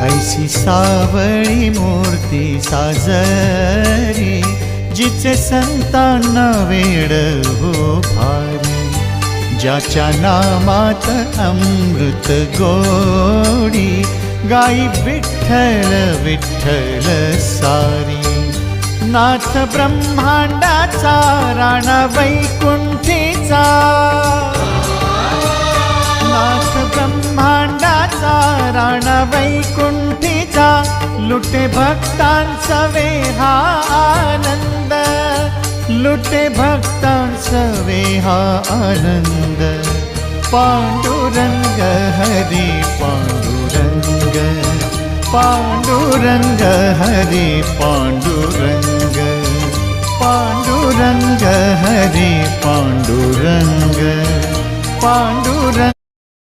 ऐसी सावळी मूर्ती साजरी, जिचे संतांना वेड हो भारी। ज्याच्या नामात अमृत गोडी, गाई विठ्ठल विठ्ठल सारी। नाथ ब्रह्मांडाचा राणा वैकुंठीचा, नाथ ब्रह्मांडाचा राणा वैकुंठीचा, लुटे भक्तांचा वेहा आनंद, लुटे भक्तांचा वेहा आनंद। पांडुरंग हरी पांडुरंग, पांडुरंग हरी पांडुरंग, पांडुरंग हरी पांडुरंग, पांडुरंग।